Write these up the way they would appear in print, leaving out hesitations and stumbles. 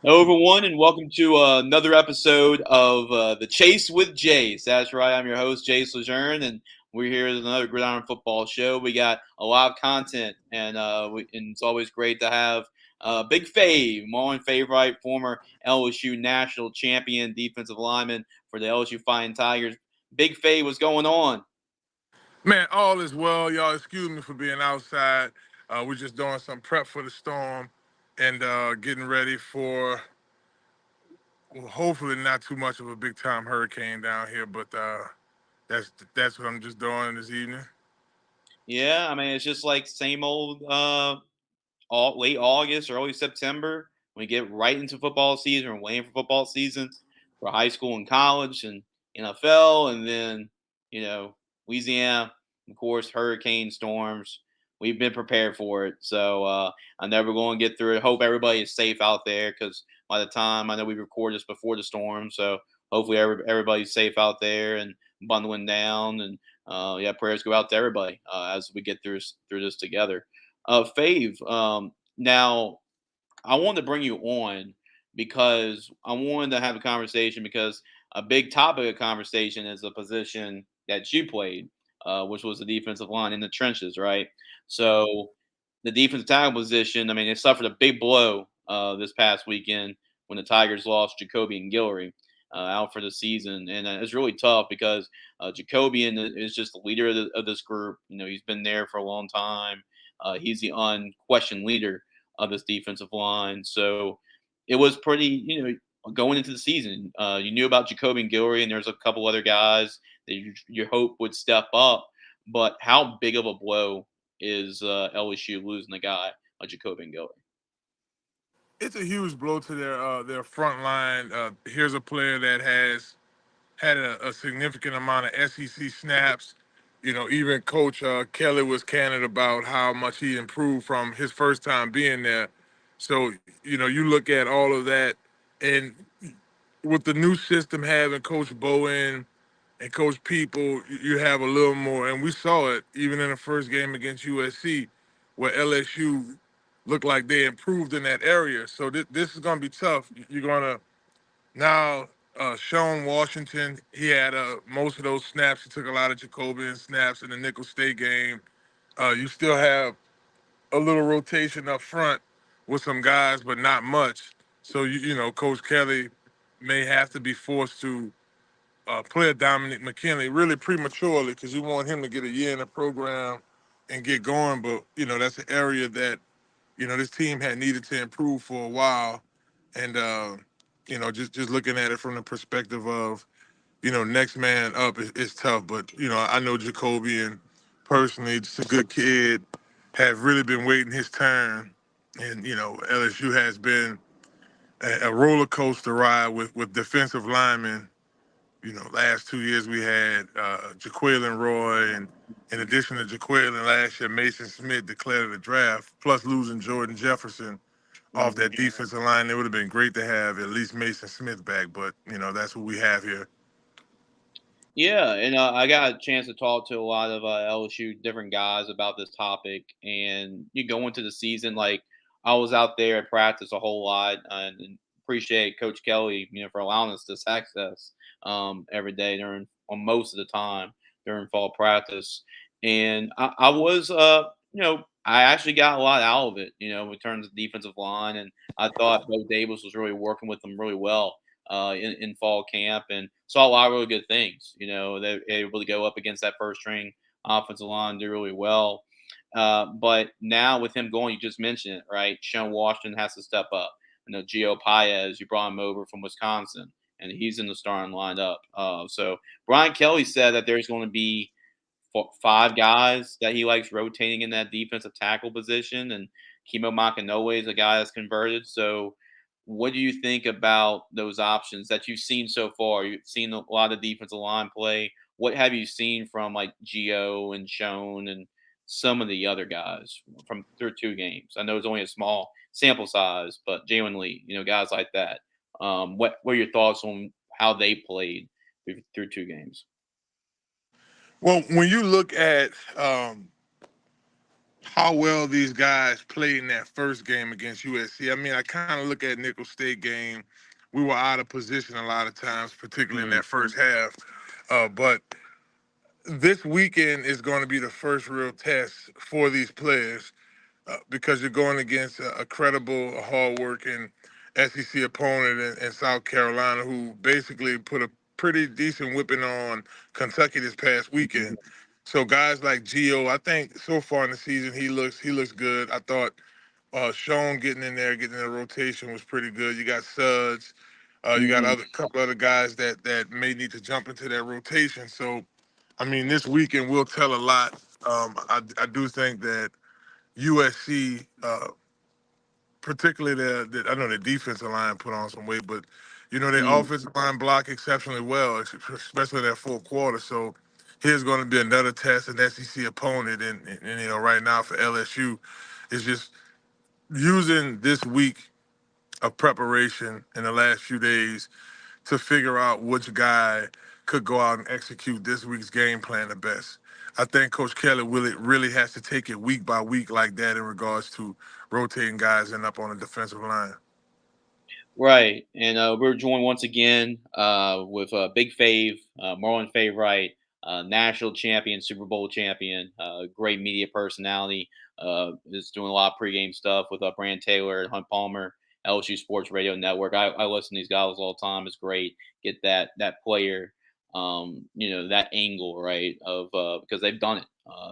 Hello, everyone, and welcome to another episode of The Chase with Jace. That's right, I'm your host, Jace Lejeune, and we're here with another Gridiron Football show. We got a lot of content, and it's always great to have Big Fav, Marlon Favorite, former LSU national champion, defensive lineman for the LSU Fighting Tigers. Big Fav, what's going on? Man, all is well. Y'all excuse me for being outside. We're just doing some prep for the storm and getting ready for hopefully not too much of a big time hurricane down here, but that's what I'm just doing this evening. Yeah, I mean, it's just like same old late August, early September. We get right into football season. We're waiting for football season for high school and college and NFL, and then you know Louisiana, of course, hurricane storms. We've been prepared for it, so I know we're going to get through it. Hope everybody is safe out there because by the time I know we record this before the storm, so hopefully everybody's safe out there and bundling down. And yeah, prayers go out to everybody as we get through this together. Fave, now I wanted to bring you on because I wanted to have a conversation because a big topic of conversation is the position that you played, which was the defensive line in the trenches, right? So the defensive tackle position, I mean, it suffered a big blow this past weekend when the Tigers lost Jacoby and Guillory out for the season, and it's really tough because Jacobian is just the leader of this group. You know, he's been there for a long time. He's the unquestioned leader of this defensive line. So it was pretty, going into the season. You knew about Jacoby and Guillory, and there's a couple other guys that you hope would step up. But how big of a blow is LSU losing a guy like Jacoby and Guillory? It's a huge blow to their front line. Here's a player that has had a significant amount of SEC snaps. You know, even Coach Kelly was candid about how much he improved from his first time being there. So, you know, you look at all of that, and with the new system having Coach Bowen and Coach People, you have a little more. And we saw it even in the first game against USC, where LSU looked like they improved in that area. So this is going to be tough. You're going to now, Sean Washington, he had most of those snaps. He took a lot of Jacobian snaps in the Nicholls State game. You still have a little rotation up front with some guys, but not much. So, you know, Coach Kelly may have to be forced to play Dominic McKinley really prematurely because you want him to get a year in the program and get going. But, you know, that's an area that, you know, this team had needed to improve for a while. And, you know, just looking at it from the perspective of, you know, next man up is tough. But, you know, I know Jacoby and personally, just a good kid, have really been waiting his turn. And, you know, LSU has been a roller coaster ride with defensive linemen. You know, last 2 years we had Jaquelin Roy, and in addition to Jaquelin, last year Mason Smith declared the draft, plus losing Jordan Jefferson off Mhm. that defensive line. It would have been great to have at least Mason Smith back, but, you know, that's what we have here. Yeah, and I got a chance to talk to a lot of LSU different guys about this topic, and you go into the season like I was out there at practice a whole lot, and appreciate Coach Kelly, for allowing us this access every day during on most of the time during fall practice, and I was I actually got a lot out of it, in terms of defensive line, and I thought Bo Davis was really working with them really well in fall camp and saw a lot of really good things. They're able to go up against that first string offensive line, do really well. But now with him going, you just mentioned it, right? Sean Washington has to step up. Gio Paez, you brought him over from Wisconsin, and he's in the starting lineup. So Brian Kelly said that there's going to be five guys that he likes rotating in that defensive tackle position, and Kimo Makinoe is a guy that's converted. So, what do you think about those options that you've seen so far? You've seen a lot of defensive line play. What have you seen from like Geo and Schoen and some of the other guys from through two games? I know it's only a small sample size, but Jalen Lee, guys like that. What are your thoughts on how they played through two games? Well, when you look at how well these guys played in that first game against USC. I mean, I kind of look at Nicholls State game. We were out of position a lot of times, particularly in Mhm. that first half. But this weekend is going to be the first real test for these players because you're going against a credible, hardworking SEC opponent in South Carolina who basically put a pretty decent whipping on Kentucky this past weekend. Mhm. So guys like Gio, I think so far in the season he looks good. I thought Sean getting in there, getting in the rotation was pretty good. You got Suds, you got Mhm. other couple other guys that may need to jump into that rotation. So I mean, this weekend will tell a lot. I do think that USC, particularly I know the defensive line put on some weight, but their Mhm. offensive line block exceptionally well, especially that fourth quarter. So here's going to be another test, an SEC opponent, and right now for LSU, is just using this week of preparation in the last few days to figure out which guy could go out and execute this week's game plan the best. I think Coach Kelly really has to take it week by week like that in regards to rotating guys in up on the defensive line. Right, and we're joined once again with Big Fav, Marlon Favorite, national champion, Super Bowl champion, great media personality. Is doing a lot of pregame stuff with Brand Taylor and Hunt Palmer, LSU Sports Radio Network. I listen to these guys all the time. It's great. Get that player, that angle right of because they've done it.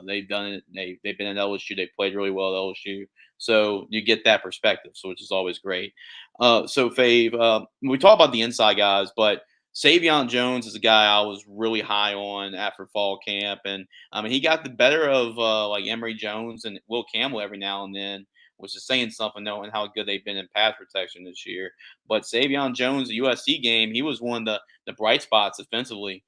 They've done it. They've been at LSU. They played really well at LSU. So you get that perspective, so which is always great. So Fave, we talk about the inside guys, but Savion Jones is a guy I was really high on after fall camp, and I mean he got the better of like Emory Jones and Will Campbell every now and then, which is saying something knowing how good they've been in pass protection this year. But Savion Jones, the USC game, he was one of the bright spots defensively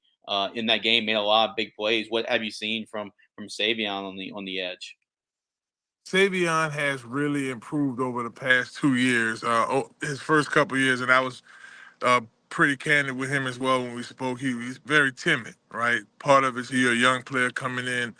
in that game, made a lot of big plays. What have you seen from Savion on the edge? Savion has really improved over the past 2 years. His first couple years, and I was uh, pretty candid with him as well when we spoke. He's very timid, right? Part of it's you're a young player coming in,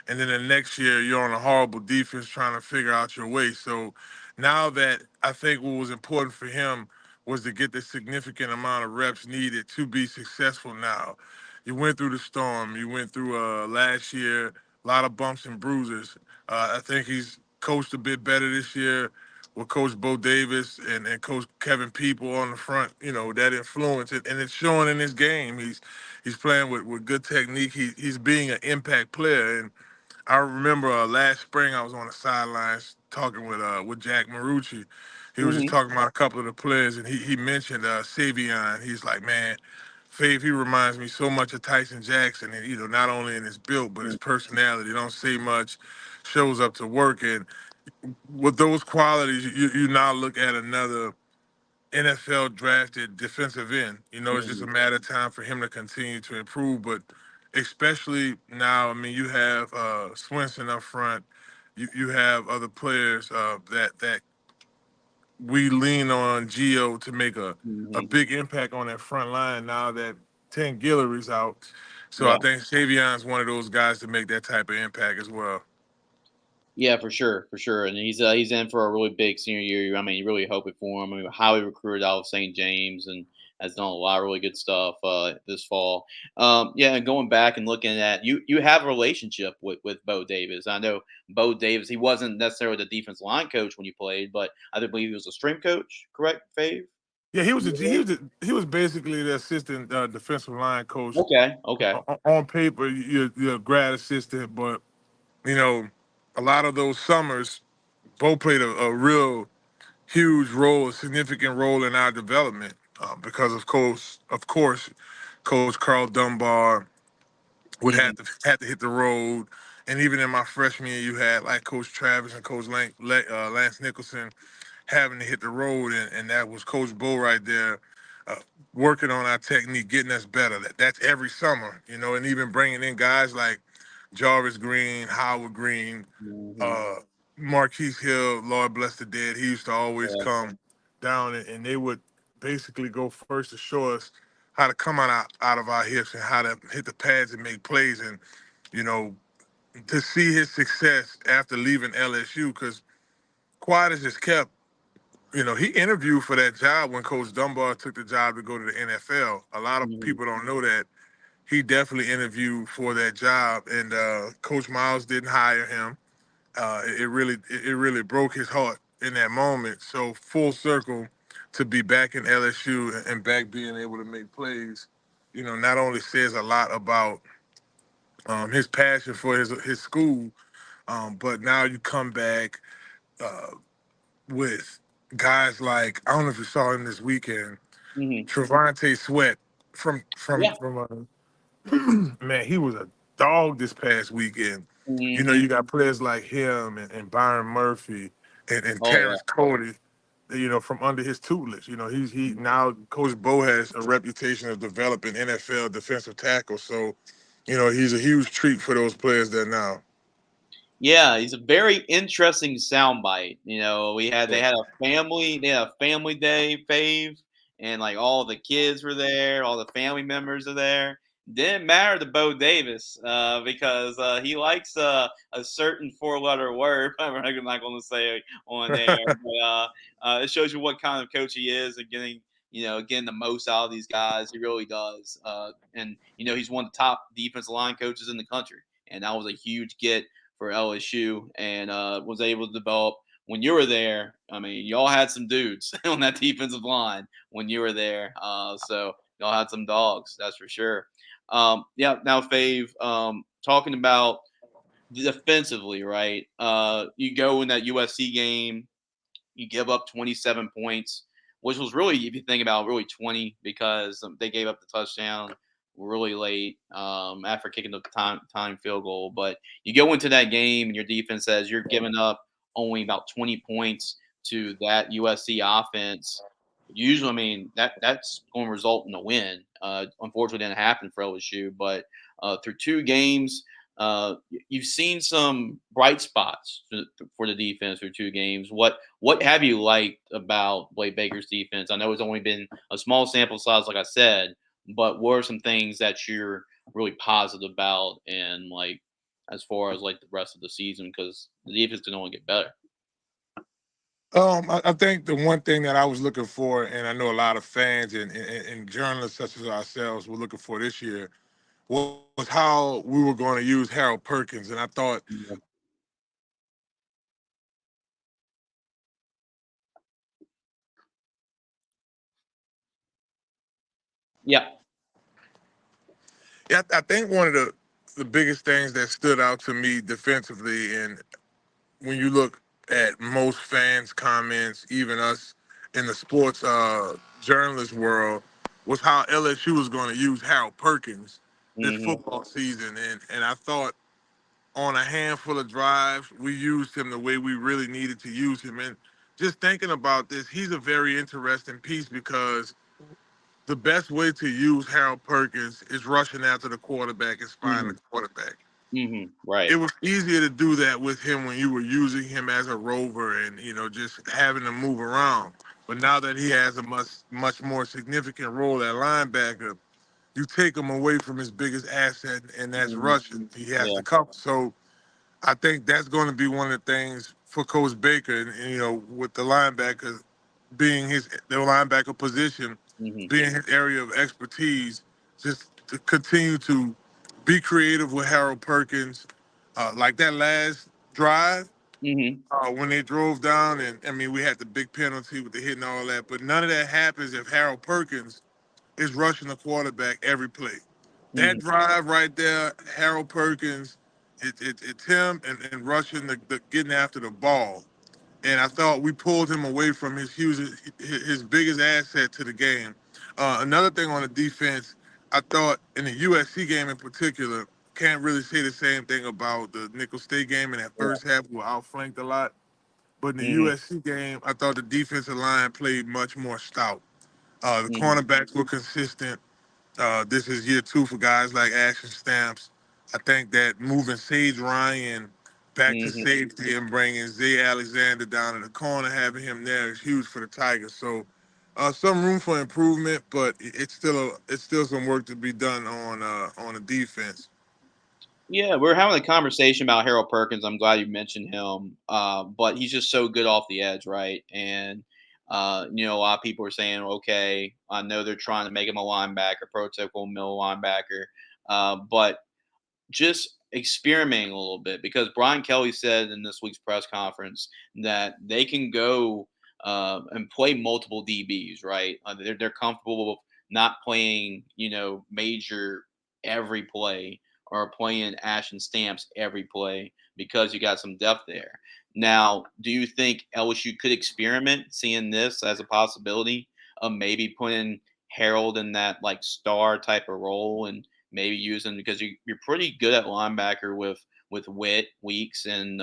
and then the next year you're on a horrible defense trying to figure out your way. So now that I think what was important for him was to get the significant amount of reps needed to be successful now. You went through the storm. You went through last year, a lot of bumps and bruises. I think he's coached a bit better this year with Coach Bo Davis and Coach Kevin People on the front, that influence and it's showing in his game. He's playing with good technique. He's being an impact player. And I remember last spring I was on the sidelines talking with Jack Marucci. He was just Hmm. talking about a couple of the players, and he mentioned Savion. He's like, man, Fave, he reminds me so much of Tyson Jackson, and not only in his build but his personality. Don't say much, shows up to work, and with those qualities, you now look at another NFL drafted defensive end. It's just a Hmm. matter of time for him to continue to improve. But especially now, I mean, you have Swinson up front. You have other players that we lean on Geo to make a Hmm. big impact on that front line now that Ten Guillory's out. So I Yeah. think Savion's one of those guys to make that type of impact as well. Yeah, for sure, and he's in for a really big senior year. I mean, you really hope it for him. I mean, highly recruited out of St. James and has done a lot of really good stuff this fall. Yeah, and going back and looking at you have a relationship with Bo Davis. I know Bo Davis. He wasn't necessarily the defense line coach when you played, but I do believe he was a strength coach. Correct, Fave? Yeah, he was basically the assistant defensive line coach. Okay, okay. On paper, you're a grad assistant, but you know, a lot of those summers, Bo played a real huge role, a significant role in our development because of course, Coach Carl Dunbar would Hmm. had to hit the road, and even in my freshman year, you had like Coach Travis and Coach Lance Nicholson having to hit the road, and that was Coach Bo right there, uh, working on our technique, getting us better. That's every summer, and even bringing in guys like Jarvis Green, Howard Green, Hmm. uh, Marquise Hill, Lord bless the dead. He used to always Yeah. come down, and they would basically go first to show us how to come out of our hips and how to hit the pads and make plays. And you know, to see his success after leaving LSU, because quiet as just kept. He interviewed for that job when Coach Dunbar took the job to go to the NFL. A lot of Mhm. people don't know that he definitely interviewed for that job, and Coach Miles didn't hire him. It really broke his heart in that moment. So full circle to be back in LSU and back being able to make plays, not only says a lot about his passion for his school, but now you come back uh, with guys like, I don't know if you saw him this weekend, Mhm. Trevante Sweat from from Yeah. from man, he was a dog this past weekend. You Mhm. got players like him and Byron Murphy and Oh yeah. Terrence Cody, from under his tutelage. He now Coach Bo has a reputation of developing NFL defensive tackles. So, he's a huge treat for those players there now. Yeah, he's a very interesting soundbite. You know, we had Yeah. they had a family day fave, and like all the kids were there, all the family members are there. Didn't matter to Bo Davis because he likes a certain four-letter word. I'm not going to say it on there, but it shows you what kind of coach he is and getting the most out of these guys. He really does, and he's one of the top defensive line coaches in the country, and that was a huge get for LSU and was able to develop when you were there. I mean, y'all had some dudes on that defensive line when you were there. So y'all had some dogs, that's for sure. Yeah, now, Fave, talking about defensively, right? You go in that USC game, you give up 27 points, which was really, if you think about it, really 20 because they gave up the touchdown really late after kicking the time field goal. But you go into that game and your defense says you're giving up only about 20 points to that USC offense. Usually, I mean that's going to result in a win. Unfortunately, didn't happen for LSU, but through two games, you've seen some bright spots for the defense through two games. What have you liked about Blake Baker's defense? I know it's only been a small sample size, like I said, but what are some things that you're really positive about, and like as far as like the rest of the season, because the defense can only get better. I think the one thing that I was looking for, and I know a lot of fans and journalists such as ourselves were looking for this year, was how we were going to use Harold Perkins. And I thought, Yeah. Yeah. yeah, I think one of the biggest things that stood out to me defensively, and when you look at most fans' comments, even us in the sports journalist world, was how LSU was going to use Harold Perkins this Hmm. football season. And I thought on a handful of drives, we used him the way we really needed to use him. And just thinking about this, he's a very interesting piece because the best way to use Harold Perkins is rushing after the quarterback and spying the Hmm. quarterback. Right. It was easier to do that with him when you were using him as a rover and just having to move around. But now that he has a much more significant role at linebacker, you take him away from his biggest asset, and that's Hmm. rushing. He has Yeah. to cover. So I think that's going to be one of the things for Coach Baker, and with the linebacker being the linebacker position, Hmm. being his area of expertise, just to continue to be creative with Harold Perkins, like that last drive Hmm. when they drove down, and I mean we had the big penalty with the hit and all that, but none of that happens if Harold Perkins is rushing the quarterback every play. That Hmm. drive right there, Harold Perkins, it's him and rushing the getting after the ball. And I thought we pulled him away from his biggest asset to the game. Another thing on the defense, I thought in the USC game in particular, can't really say the same thing about the Nicholls State game in that Yeah. first half. We were outflanked a lot. But in the Hmm. USC game, I thought the defensive line played much more stout. The Hmm. cornerbacks were consistent. This is year two for guys like Ashton Stamps. I think that moving Sage Ryan back to Hmm. safety and bringing Zay Alexander down in the corner, having him there is huge for the Tigers. So some room for improvement, but it's still some work to be done on the defense. Yeah, we're having a conversation about Harold Perkins. I'm glad you mentioned him. But he's just so good off the edge, right? And a lot of people are saying, okay, I know they're trying to make him a linebacker, prototypical middle linebacker, but just experimenting a little bit because Brian Kelly said in this week's press conference that they can go and play multiple DBs, right? They're comfortable with not playing, major every play or playing Ashton Stamps every play because you got some depth there. Now, do you think LSU could experiment seeing this as a possibility of maybe putting Harold in that like star type of role and maybe using because you're pretty good at linebacker with Witt, Weeks, and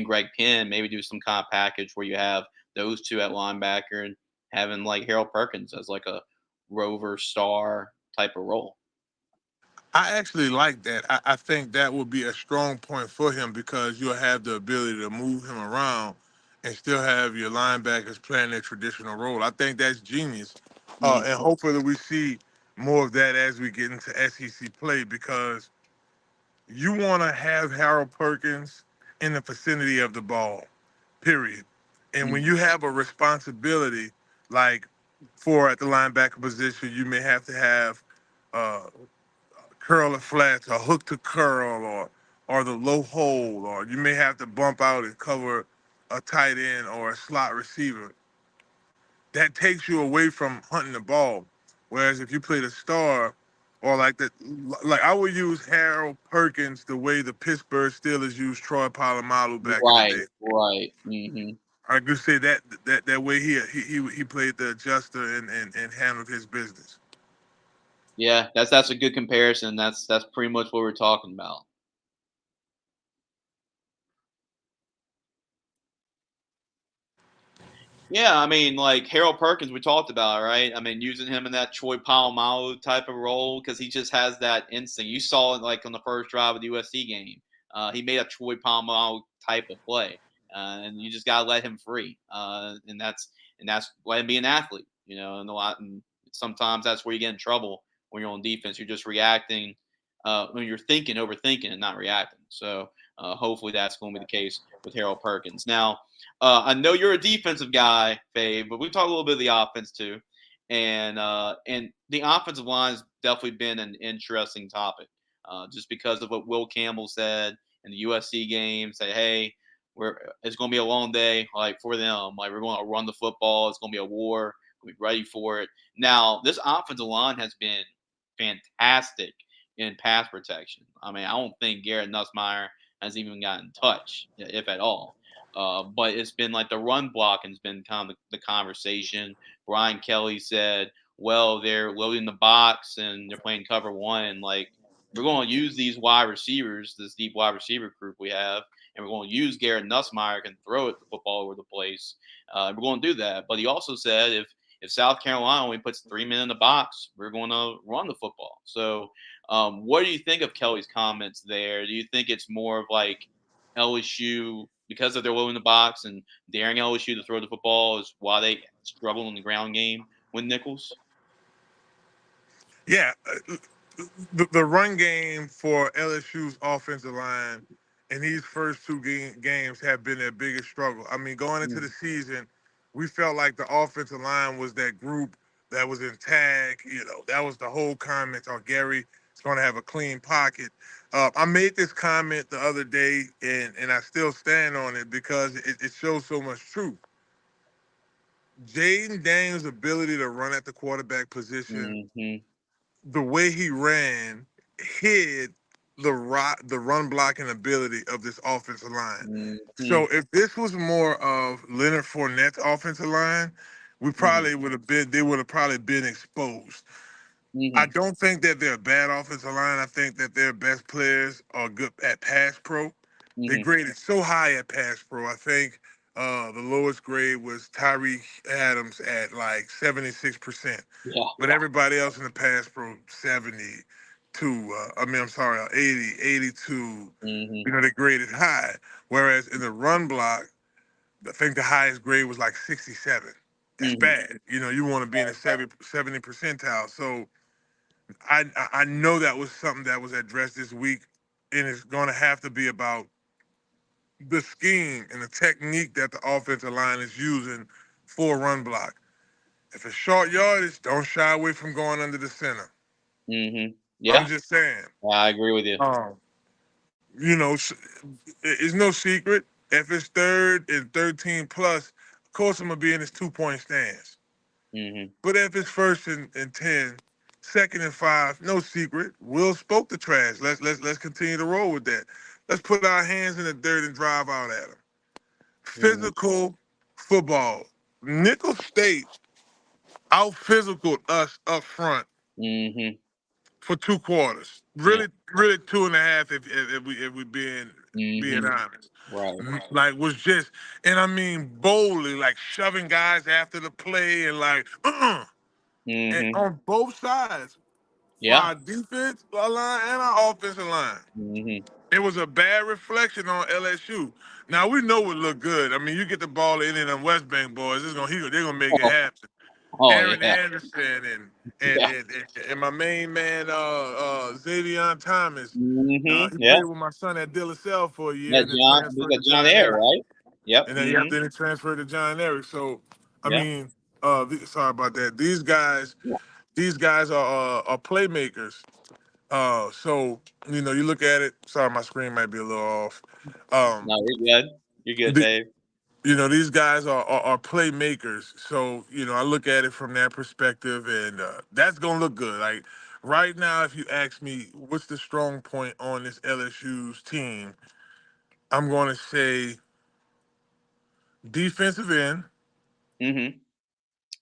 Greg Penn. Maybe do some kind of package where you have those two at linebacker and having like Harold Perkins as like a rover star type of role. I actually like that. I think that would be a strong point for him because you'll have the ability to move him around and still have your linebackers playing their traditional role. I think that's genius. Mm, And hopefully we see more of that as we get into SEC play because you want to have Harold Perkins in the vicinity of the ball, period. And when mm, you have a responsibility like for at the linebacker position, you may have to have uh, curl or flats or hook to curl or the low hold, or you may have to bump out and cover a tight end or a slot receiver. That takes you away from hunting the ball. Whereas if you play the star or like that, like I would use Harold Perkins the way the Pittsburgh Steelers used Troy Polamalu back in the right, day. right. Hmm. I could say that way he played the adjuster and handled his business. Yeah, that's a good comparison. That's pretty much what we're talking about. Yeah, I mean, like Harold Perkins, we talked about, right? I mean, using him in that Troy Polamalu type of role because he just has that instinct. You saw it like on the first drive of the USC game. He made a Troy Polamalu type of play, and you just gotta let him free. And that's let him be an athlete, and a lot. And sometimes that's where you get in trouble when you're on defense. You're just reacting when you're thinking, overthinking, and not reacting. So hopefully that's going to be the case with Harold Perkins. Now I know you're a defensive guy, Fabe, but we talk a little bit of the offense too. And the offensive line has definitely been an interesting topic, just because of what Will Campbell said in the USC game. Say, hey, it's going to be a long day, like for them. Like we're going to run the football. It's going to be a war. We'll be ready for it. Now, this offensive line has been fantastic in pass protection. I mean, I don't think Garrett Nussmeier has even gotten touch, if at all. But it's been like the run blocking has been kind of the conversation. Brian Kelly said, well, they're loading the box and they're playing cover one. And like, we're going to use these wide receivers, this deep wide receiver group we have, and we're going to use Garrett Nussmeier can throw it the football over the place. We're going to do that. But he also said if South Carolina only puts 3 men in the box, we're going to run the football. So, what do you think of Kelly's comments there? Do you think it's more of like LSU because of their low in the box and daring LSU to throw the football is why they struggle in the ground game with Nicholls? Yeah, the run game for LSU's offensive line in these first two games have been their biggest struggle. I mean, going into the Mm, season, we felt like the offensive line was that group that was in tag. That was the whole comment on Gary. It's going to have a clean pocket. I made this comment the other day, and I still stand on it because it shows so much truth. Jaden Daniels' ability to run at the quarterback position, mhm, the way he ran hid the run blocking ability of this offensive line. mhm, So if this was more of Leonard Fournette's offensive line, we mhm, probably would have been they would have probably been exposed. I mhm, don't think that they're a bad offensive line. I think that their best players are good at pass pro. They mhm. graded so high at pass pro. I think the lowest grade was Tyreek Adams at like 76%. Yeah. But everybody else in the pass pro 70 to I'm sorry, 80, 82. Mhm, They graded high. Whereas in the run block, I think the highest grade was like 67. That's mhm. bad. You want to be in the 70 percentile. So I know that was something that was addressed this week. and it's going to have to be about the scheme and the technique that the offensive line is using for a run block. If it's short yardage, don't shy away from going under the center. Mhm. I'm Yeah, just saying. I agree with you. Um, you know, it's no secret. If it's third and 13 plus, of course I'm gonna be in this 2 point stance. Mhm. But if it's first and 10, second and 5, no secret. Will spoke the trash. Let's continue to roll with that. Let's put our hands in the dirt and drive out at them. Mhm. Physical football. Nicholls State out physicaled us up front Mhm. for 2 quarters. Yeah. Really 2.5 if we being Mhm. honest. Right. Like was just, and I mean boldly, like shoving guys after the play and like and Mhm. on both sides for Yeah. our defense line and our offensive line. Mhm. It was a bad reflection on LSU. Now we know it looked good. I mean, you get the ball in them West Bank boys, they're gonna make it Oh, happen. oh Aaron yeah. Anderson and Yeah. and, and my main man Xavier Thomas. Mhm. He Yeah. played with my son at De La Salle for a year Yeah, and then John. We transferred got to John John Air, Eric. right? Yep. And Mhm. then he transferred to John Eric. So I Yeah. mean, sorry about that. These guys are playmakers. So you look at it. Sorry, my screen might be a little off. Um, No, you're good. You're good, the, Dave. these guys are playmakers. So I look at it from that perspective, and that's gonna look good. Like right now, if you ask me, what's the strong point on this LSU's team, I'm gonna say defensive end, Mhm.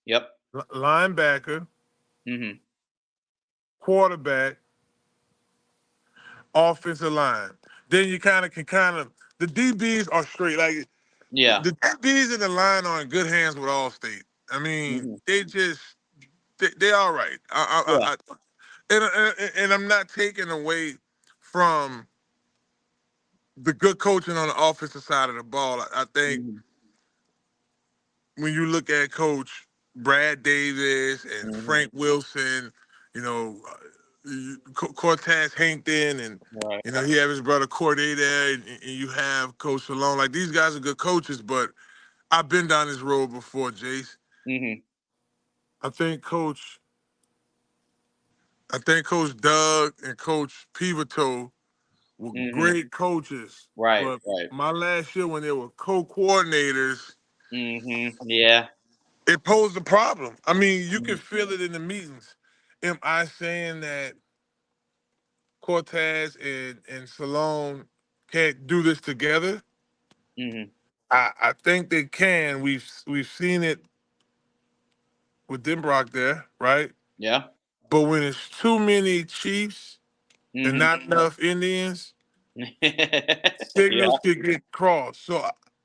Yep. linebacker, Mhm. quarterback, offensive line. Then you kind of the DBs are straight. Like Yeah. the DBs in the line are in good hands with Allstate. I mean, Mhm. they all right. Yeah. And I'm not taking away from the good coaching on the offensive side of the ball. I think Mhm. when you look at Coach Brad Davis and Mhm. Frank Wilson, you know, Cortez Hankton, and Right. he have his brother Corday there, and you have Coach Salone. Like these guys are good coaches, but I've been down this road before, Jace. Mhm. I think Coach, I think Coach Doug and Coach Pivotal were Mhm. great coaches, Right. but Right. my last year when they were co-coordinators, Mhm. Yeah. it posed a problem. I mean, you can Mhm. feel it in the meetings. Am I saying that Cortez and Salone can't do this together? Mhm. I think they can. We've seen it with Denbrock there, right? Yeah. But when it's too many Chiefs and Mhm. not enough Indians, Yeah. signals could get crossed. So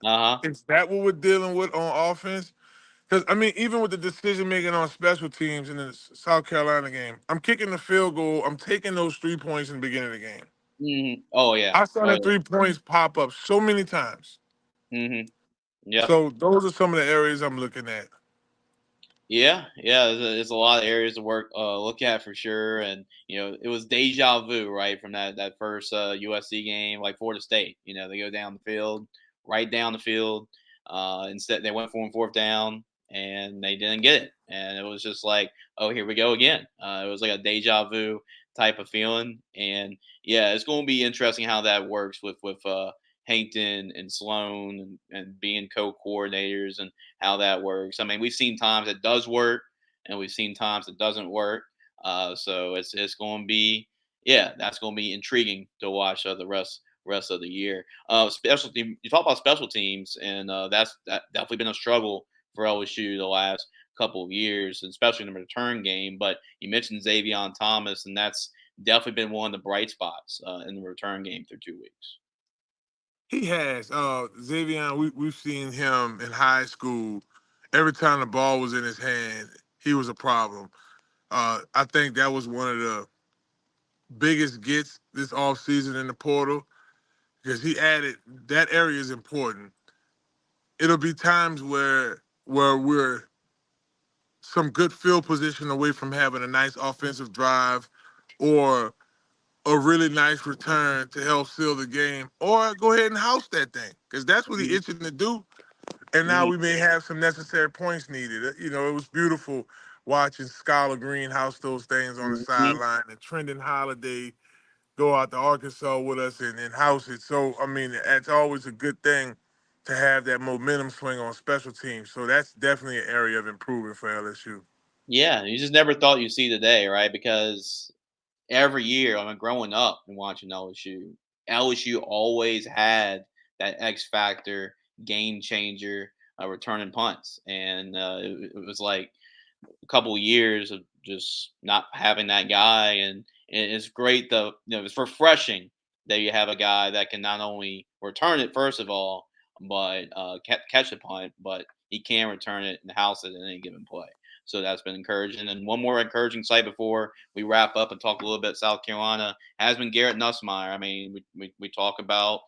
Uh-huh. is that what we're dealing with on offense? Because I mean, even with the decision making on special teams in the South Carolina game, I'm kicking the field goal. I'm taking those 3 points in the beginning of the game. Mhm. Oh yeah. I saw Oh that yeah. 3 points pop up so many times. Mhm. Yep. So those are some of the areas I'm looking at. Yeah, yeah, there's a lot of areas to work, look at for sure, and it was deja vu, right, from that first USC game, like Florida State. They go down the field, right down the field. Instead, they went for 4th down, and they didn't get it, and it was just like, oh, here we go again. It was like a deja vu type of feeling, and yeah, it's going to be interesting how that works with Hankton and Sloan and being co-coordinators and how that works. I mean, we've seen times it does work, and we've seen times it doesn't work. So it's going to be, yeah, that's going to be intriguing to watch the rest of the year. Special team, you talk about special teams, and that definitely been a struggle for LSU the last couple of years, especially in the return game. But you mentioned Xavier Thomas, and that's definitely been one of the bright spots in the return game through 2 weeks. He has Xavier. We've seen him in high school. Every time the ball was in his hand, he was a problem. I think that was one of the biggest gets this offseason in the portal because he added that area is important. It'll be times where we're some good field position away from having a nice offensive drive, or a really nice return to help seal the game, or go ahead and house that thing because that's what he's Mhm, itching to do. And now mhm, we may have some necessary points needed. You know, it was beautiful watching Skylar Green house those things on the mhm. sideline and Trendon Holiday go out to Arkansas with us and house it. So, I mean, it's always a good thing to have that momentum swing on special teams. So that's definitely an area of improvement for LSU. Yeah, you just never thought you'd see the day, right? Because every year, I mean, growing up and watching LSU always had that X factor, game changer, returning punts, and it was like a couple of years of just not having that guy, and it's great though. It's refreshing that you have a guy that can not only return it first of all, but catch the punt, but he can return it and house it in any given play. So that's been encouraging. And one more encouraging sight before we wrap up and talk a little bit South Carolina has been Garrett Nussmeyer. I mean, we talk about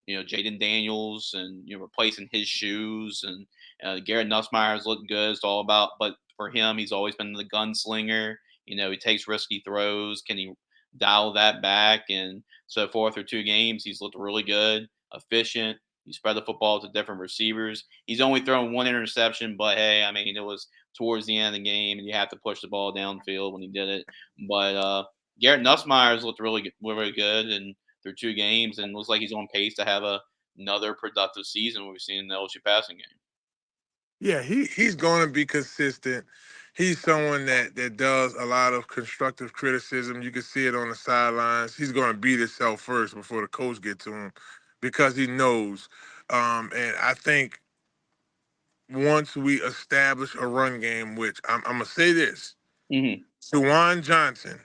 Jaden Daniels and replacing his shoes and Garrett Nussmeier has looked good. It's all about, but for him, he's always been the gunslinger. He takes risky throws. Can he dial that back and so forth? Through 2 games, he's looked really good, efficient. He spread the football to different receivers. He's only thrown one interception, but hey, I mean, it was towards the end of the game, and you have to push the ball downfield when he did it. But Garrett Nussmeier's looked really good, and through 2 games, and looks like he's on pace to have another productive season we've seen in the LSU passing game. Yeah, he's going to be consistent. He's someone that does a lot of constructive criticism. You can see it on the sidelines. He's going to beat himself first before the coach get to him because he knows. And I think once we establish a run game, which I'm gonna say this, Hmm. Juwan Johnson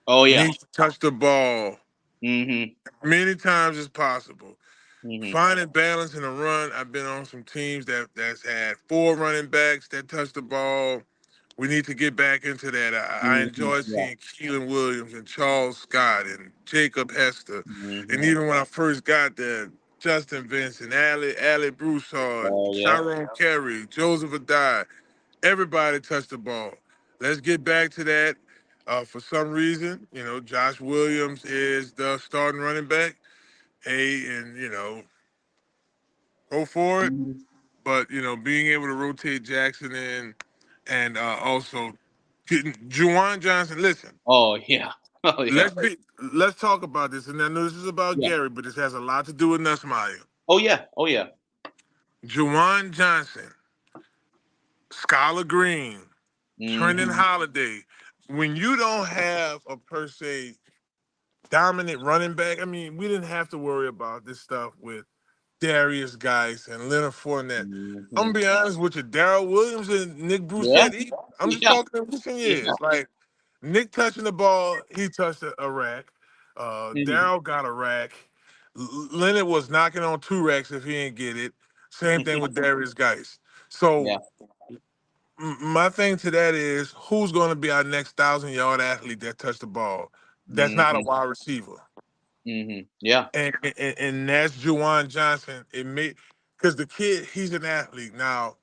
Oh yeah. needs to touch the ball Hmm. many times as possible. Hmm. Finding balance in a run. I've been on some teams that's had 4 running backs that touch the ball. We need to get back into that. I Hmm. enjoy Yeah. seeing Keelan Williams and Charles Scott and Jacob Hester. And Hmm. even when I first got there, Justin Vincent, Ali Broussard, Oh yeah. Tyrone Carey, Joseph Adai, everybody touched the ball. Let's get back to that. For some reason, Josh Williams is the starting running back. Hey, and go for it. Mhm. But being able to rotate Jackson in, and also getting Juwan Johnson. Listen, Oh yeah. Oh yeah. let's talk about this. And I know this is about Yeah. Gary, but this has a lot to do with Nussmeier. Oh yeah. Oh yeah. Juwan Johnson, Skylar Green, Trendon Hmm. Holiday. When you don't have a per se dominant running back, I mean, we didn't have to worry about this stuff with Darius Geis and Leonard Fournette. I'm Hmm. gonna be honest with you, Darrell Williams and Nick Yeah. Broussette. I'm just Yeah. talking in recent Yeah. years. Like Nick touching the ball, he touched a rack. Hmm. Darrell got a rack. Leonard was knocking on 2 racks if he didn't get it. Same thing with Darius Geis. So Yeah. my thing to that is, who's going to be our next 1,000-yard athlete that touched the ball? That's not a Hmm. wide receiver, Yeah. and that's Juwan Johnson. It may because the kid, he's an athlete now.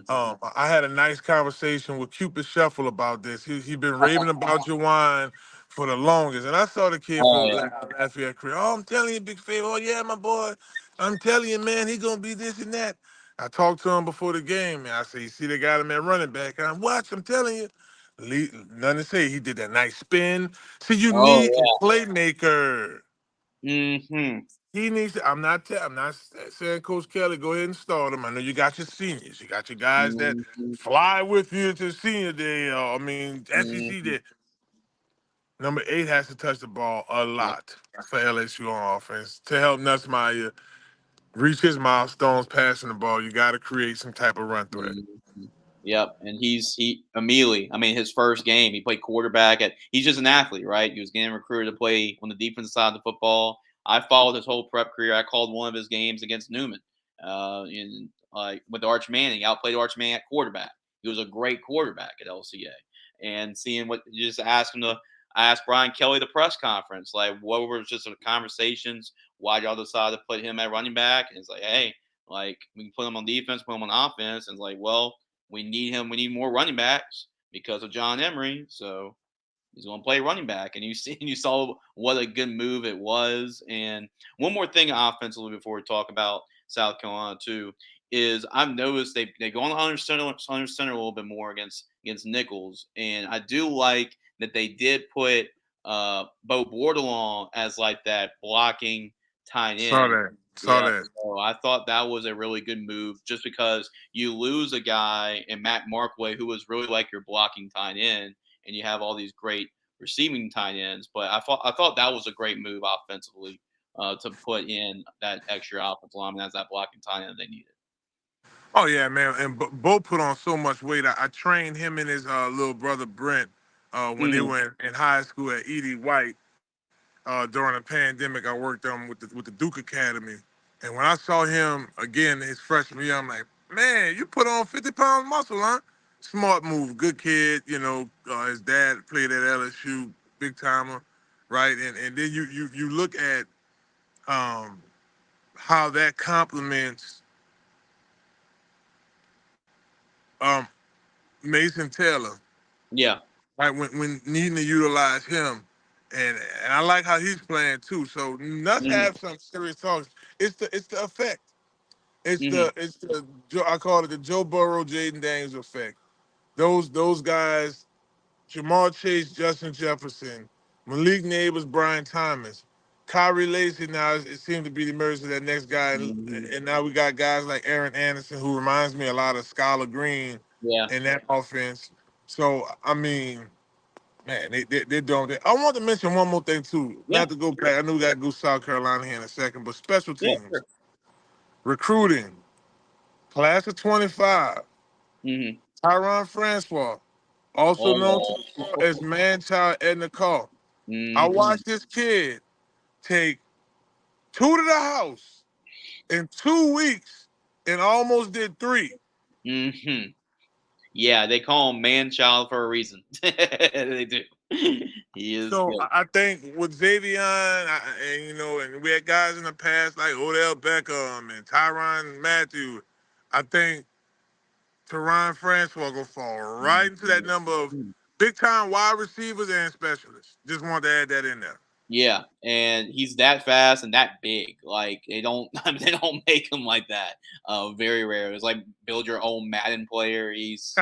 Hmm. I had a nice conversation with Cupid Shuffle about this. He been raving about Jawan for the longest, and I saw the kid Oh from yeah. Lafayette Creek. Oh, I'm telling you, Big Fav. Oh yeah, my boy. I'm telling you, man, he gonna be this and that. I talked to him before the game, and I said, "You see, they got him at running back." And I'm watch. I'm telling you, nothing to say. He did that nice spin. See, you need a Oh playmaker. yeah. Hmm. He needs to. I'm not saying Coach Kelly go ahead and start him. I know you got your seniors. You got your guys that Hmm. fly with you to senior day. I mean, SEC Hmm. day. Number 8 has to touch the ball a Yeah. lot for LSU on offense to help Nussmeier reach his milestones passing the ball. You got to create some type of run threat. Mhm. Yep, and he immediately. I mean, his first game, he played quarterback at. He's just an athlete, right? He was getting recruited to play on the defensive side of the football. I followed his whole prep career. I called one of his games against Newman, in with Arch Manning. Outplayed Arch Manning at quarterback. He was a great quarterback at LCA. And seeing what you just asked him to. I asked Brian Kelly the press conference, like, what were just the conversations? Why y'all decided to put him at running back? And it's like, hey, like we can put him on defense, put him on offense, and it's like, well, we need him. We need more running backs because of John Emery. So He's going to play running back, and you see, and you saw what a good move it was. And one more thing offensively before we talk about South Carolina too is I've noticed they go on under center a little bit more against Nicholls, and I do like that they did put Bo Bordelon as like that blocking tight Saw end. that. Saw Yeah, that. so I thought that was a really good move, just because you lose a guy in Matt Markway who was really like your blocking tight end, and you have all these great receiving tight ends. But I thought that was a great move offensively to put in that extra offensive lineman as that blocking tight end they needed. Oh yeah, man. And Bo put on so much weight. I trained him and his little brother Brent when they Hmm. were in high school at Edie White. During the pandemic, I worked with the Duke Academy, and when I saw him again his freshman year, I'm like, man, you put on 50 pounds muscle, huh? Smart move, good kid. His dad played at LSU, big timer, right? And then you look at um, how that complements um, Mason Taylor, Yeah. right? When needing to utilize him, and I like how he's playing too. So let's Hmm. have some serious talks. It's the effect. Hmm. I call it the Joe Burrow, Jaden Daniels effect. Those guys, Jamar Chase, Justin Jefferson, Malik Neighbors, Brian Thomas, Kyrie Lacey. Now it seems to be the emergence of that next guy, Hmm. and now we got guys like Aaron Anderson, who reminds me a lot of Skylar Green Yeah. in that offense. So I mean, man, they're doing it. I want to mention one more thing too. Yeah. Not to go back. I know we got to go South Carolina here in a second, but special Yeah. teams, Sure. recruiting, class of 25. Hmm. Tyron Francois, also known to Oh. the world as Manchild Edna Call. I Hmm. watched this kid take two to the house in 2 weeks and almost did three. Hmm. Yeah, they call him man child for a reason. They do. He is So good. I think with Xavier, and we had guys in the past like Odell Beckham and Tyron Matthew. I think Tyron Francois gonna fall right into that number of Mhm. big time wide receivers and specialists. Just wanted to add that in there. Yeah, and he's that fast and that big. Like they don't, I mean, they don't make him like that. Very rare. It's like build your own Madden player. He's,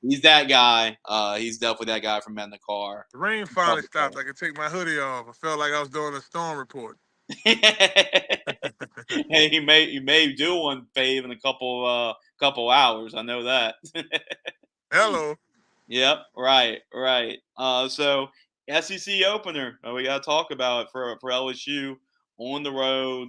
he's that guy. He's definitely that guy from Men in the Car. The rain finally stopped. I could take my hoodie off. I felt like I was doing a storm report. Hey, you may do one fave in a couple hours. I know that. Hello. Yep, right, right. So SEC opener, we got to talk about it for LSU on the road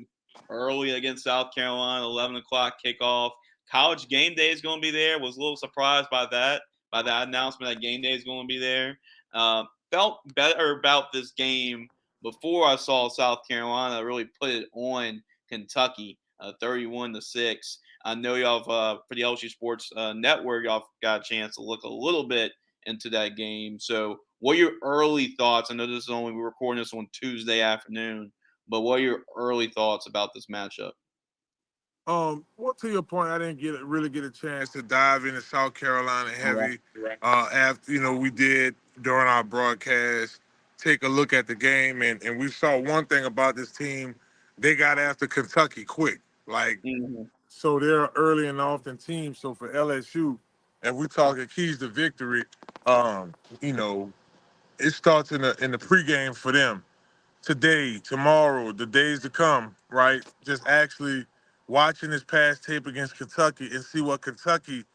early against South Carolina, 11 o'clock kickoff. College game day is going to be there. Was a little surprised by that announcement that game day is going to be there. Felt better about this game before I saw South Carolina really put it on Kentucky, 31-6. I know y'all for the LSU Sports Network, y'all got a chance to look a little bit into that game. So, what are your early thoughts? I know this is only we're recording this on Tuesday afternoon, but what are your early thoughts about this matchup? Well, to your point, I didn't really get a chance to dive into South Carolina Yeah. heavy. After we did during our broadcast take a look at the game, and we saw one thing about this team: they got after Kentucky quick. Like, Hmm. so they're an early and often team. So for LSU, and we talking keys to victory, um, you know, it starts in the pregame for them today, tomorrow, the days to come, right? Just actually watching this past tape against Kentucky and see what Kentucky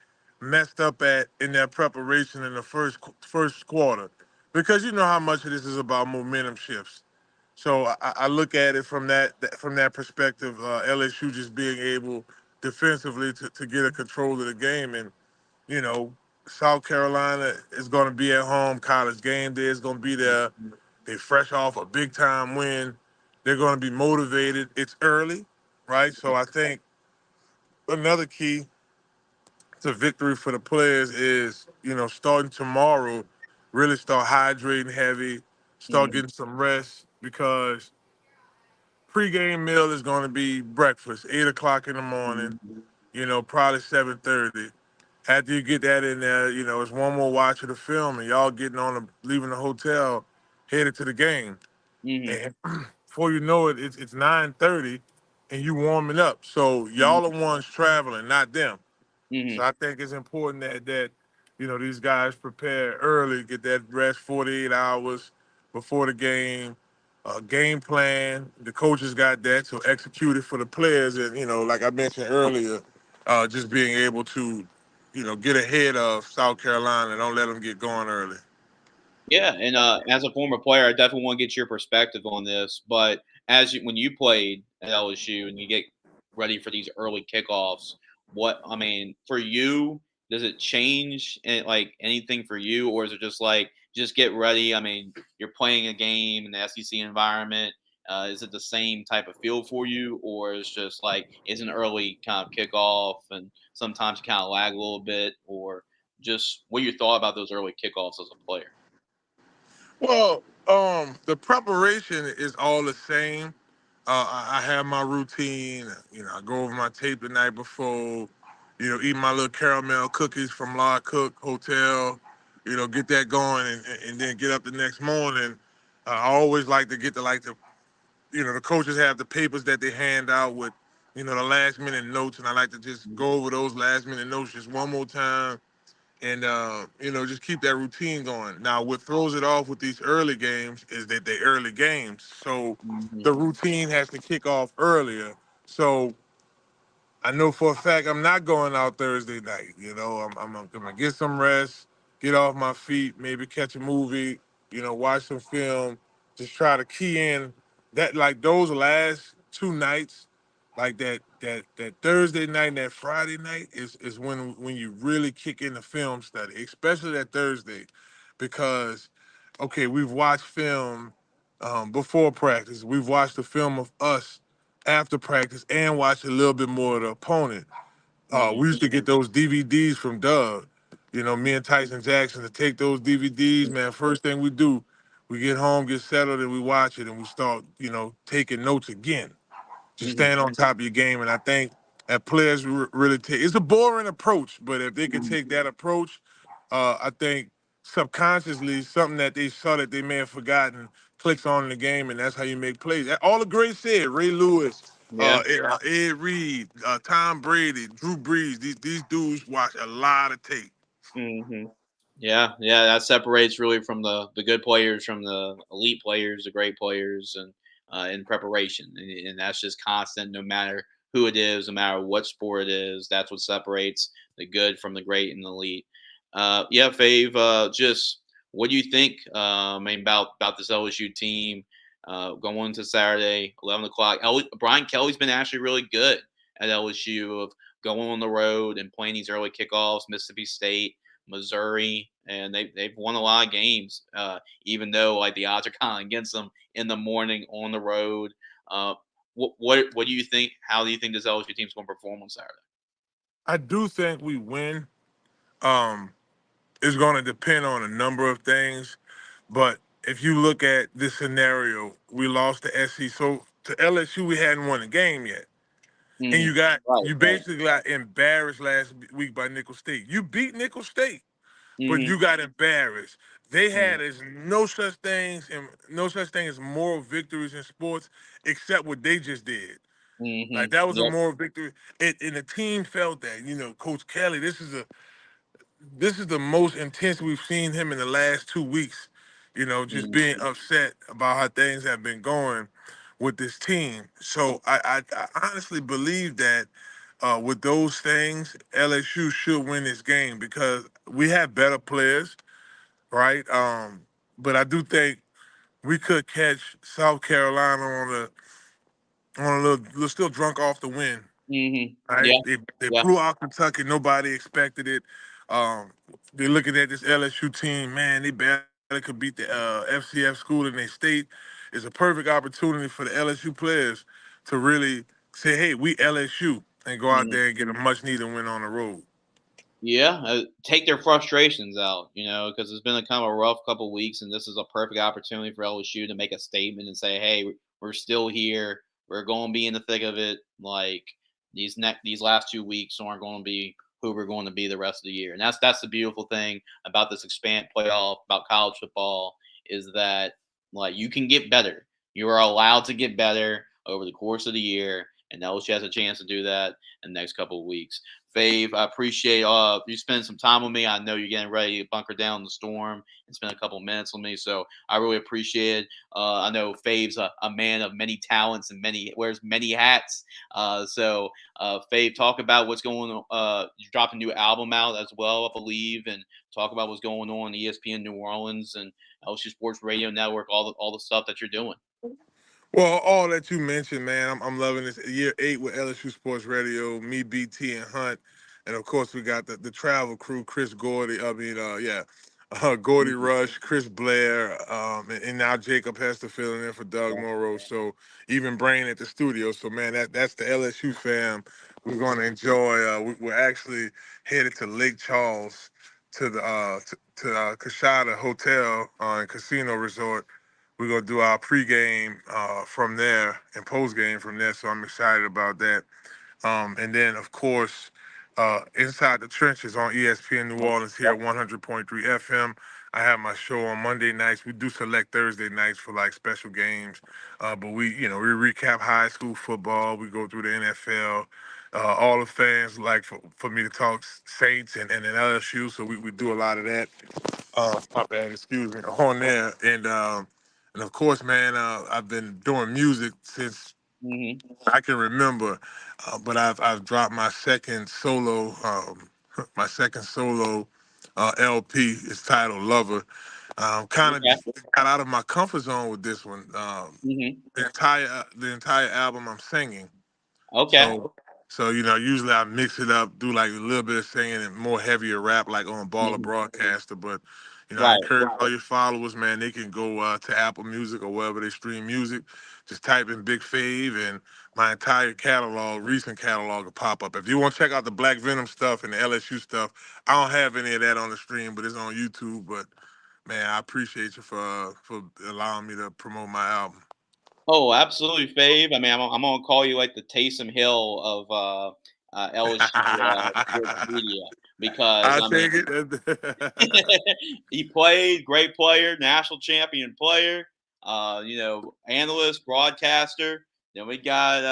messed up at in their preparation in the first quarter, because you know how much of this is about momentum shifts. So I look at it from that perspective. LSU just being able defensively to get a control of the game, and you know South Carolina is going to be at home. College game day is going to be there. They fresh off a big time win. They're going to be motivated. It's early, right? So I think another key to victory for the players is, starting tomorrow, really start hydrating heavy, start Hmm. getting some rest, because pregame meal is going to be breakfast, 8 o'clock in the morning, probably 7:30. After you get that in there, it's one more watch of the film, and y'all getting on leaving the hotel, headed to the game. Mhm. And before you know it, it's 9:30, and you warming up. So y'all Mhm. are ones traveling, not them. So Mhm. I think it's important that these guys prepare early, get that rest 48 hours before the game. Game plan. The coaches got that, so execute it for the players. And like I mentioned earlier, just being able to, get ahead of South Carolina. Don't let them get going early. Yeah, and as a former player, I definitely want to get your perspective on this. But when you played at LSU and you get ready for these early kickoffs, what I mean for you, does it change like anything for you, or is it just like just get ready? I mean, you're playing a game in the SEC environment. Is it the same type of feel for you, or is just like it's an early kind of kickoff, and sometimes you kind of lag a little bit, or just what you thought about those early kickoffs as a player? Well, the preparation is all the same. I have my routine. I go over my tape the night before. Eat my little caramel cookies from La Cook Hotel. Get that going, and then get up the next morning. I always like to get the coaches have the papers that they hand out with, the last minute notes, and I like to just go over those last minute notes just one more time, and just keep that routine going. Now, what throws it off with these early games is that they early games, so Mhm. the routine has to kick off earlier. So I know for a fact I'm not going out Thursday night. I'm gonna get some rest, get off my feet, maybe catch a movie, watch some film, just try to key in that, like, those last two nights, like that Thursday night and that Friday night is when you really kick in the film study, especially that Thursday, because okay, we've watched film before practice, we've watched the film of us after practice, and watch a little bit more of the opponent. Mhm. We used to get those DVDs from Doug. Me and Tyson Jackson to take those DVDs, man. First thing we do, we get home, get settled, and we watch it, and we start, taking notes again. Just Mhm. staying on top of your game. And I think that players really take. It's a boring approach, but if they could Mhm. take that approach, I think subconsciously something that they saw that they may have forgotten clicks on in the game, and that's how you make plays. All the greats said, Ray Lewis, Yeah. Ed Reed, Tom Brady, Drew Brees. These dudes watch a lot of tape. Mhm. Yeah, yeah, that separates really from the good players from the elite players, the great players, and in preparation, and that's just constant. No matter who it is, no matter what sport it is, that's what separates the good from the great and the elite. Yeah, Fave. Just what do you think? I mean, about this LSU team going into Saturday, 11 o'clock. Brian Kelly's been actually really good at LSU of going on the road and playing these early kickoffs. Mississippi State, Missouri, and they've won a lot of games, even though like the odds are kind of against them in the morning on the road. Uh, what do you think? How do you think this LSU team's going to perform on Saturday? I do think we win. Um, it's going to depend on a number of things. But if you look at this scenario, we lost to SC. So to LSU, we hadn't won a game yet. And Hmm. you got Right, you right. basically got embarrassed last week by Nicholls State. You beat Nicholls State, but Hmm. you got embarrassed. They Hmm. had as no such thing as moral victories in sports except what they just did. Hmm. Like, that was a Yep. moral victory. And the team felt that. Coach Kelly, this is the most intense we've seen him in the last 2 weeks. Just Hmm. being upset about how things have been going with this team. So I honestly believe that with those things, LSU should win this game because we have better players, right? But I do think we could catch South Carolina on a little still drunk off the win. Hmm. Right? Yeah. They Yeah. blew out Kentucky. Nobody expected it. Um, they're looking at this LSU team. Man, they barely could beat the FCF school in their state. It's a perfect opportunity for the LSU players to really say, "Hey, we LSU," and go out Mhm. there and get a much needed win on the road. Yeah, take their frustrations out, because it's been a kind of a rough couple weeks, and this is a perfect opportunity for LSU to make a statement and say, "Hey, we're still here. We're going to be in the thick of it. Like these last 2 weeks aren't going to be who we're going to be the rest of the year. And that's the beautiful thing about this expand playoff, about college football, is that like you can get better. You are allowed to get better over the course of the year, and LSU has a chance to do that in the next couple of weeks. Fave, I appreciate you spending some time with me. I know you're getting ready to bunker down the storm and spend a couple of minutes with me, so I really appreciate it. I know Fave's a man of many talents and many wears many hats. Fave, talk about what's going on. You dropped a new album out as well, I believe, and talk about what's going on ESPN New Orleans and LSU Sports Radio Network, all the stuff that you're doing. Well, all that you mentioned, man, I'm loving this. Year 8 with LSU Sports Radio, me, BT, and Hunt. And of course, we got the travel crew, Chris Gordy. Gordy Mhm. Rush, Chris Blair, and now Jacob Hester filling in for Doug Morrow. So even Brain at the studio. So, man, that's the LSU fam. We're going to enjoy. We're actually headed to Lake Charles to the Kashada Hotel and Casino Resort. We're gonna do our pregame from there and postgame from there. So I'm excited about that. And then of course, Inside the Trenches on ESPN New Orleans here at 100.3 FM. I have my show on Monday nights. We do select Thursday nights for like special games, but we recap high school football. We go through the NFL. All the fans like for me to talk Saints and then LSU, so we do a lot of that. My bad, excuse me, on there. And of course, man, I've been doing music since Hmm. I can remember, but I've dropped my second solo LP. It's titled Lover. Kind of Okay. got out of my comfort zone with this one. Hmm. The entire album I'm singing. Okay. So usually I mix it up, do like a little bit of singing and more heavier rap, like on Baller Hmm. Broadcaster. But I Right. encourage all your followers, man. They can go to Apple Music or wherever they stream music. Just type in Big Fave, and my entire catalog, recent catalog, will pop up. If you want to check out the Black Venom stuff and the LSU stuff, I don't have any of that on the stream, but it's on YouTube. But man, I appreciate you for allowing me to promote my album. Oh, absolutely, Fave. I mean, I'm gonna call you like the Taysom Hill of LSU sports media because I I mean take it. he played great player, national champion player, analyst, broadcaster. Then we got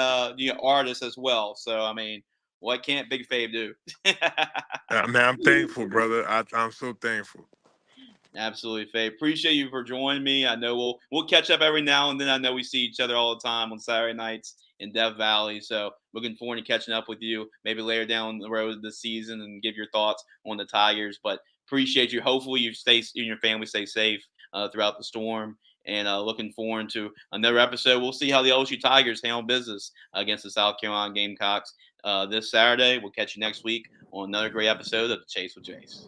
artists as well. So I mean, what can't Big Fave do? Man, I'm thankful, brother. I'm so thankful. Absolutely, Faye. Appreciate you for joining me. I know we'll catch up every now and then. I know we see each other all the time on Saturday nights in Death Valley. So looking forward to catching up with you maybe later down the road this season and give your thoughts on the Tigers. But appreciate you. Hopefully you and your family stay safe throughout the storm. And looking forward to another episode. We'll see how the LSU Tigers handle business against the South Carolina Gamecocks this Saturday. We'll catch you next week on another great episode of the Chase with Jace.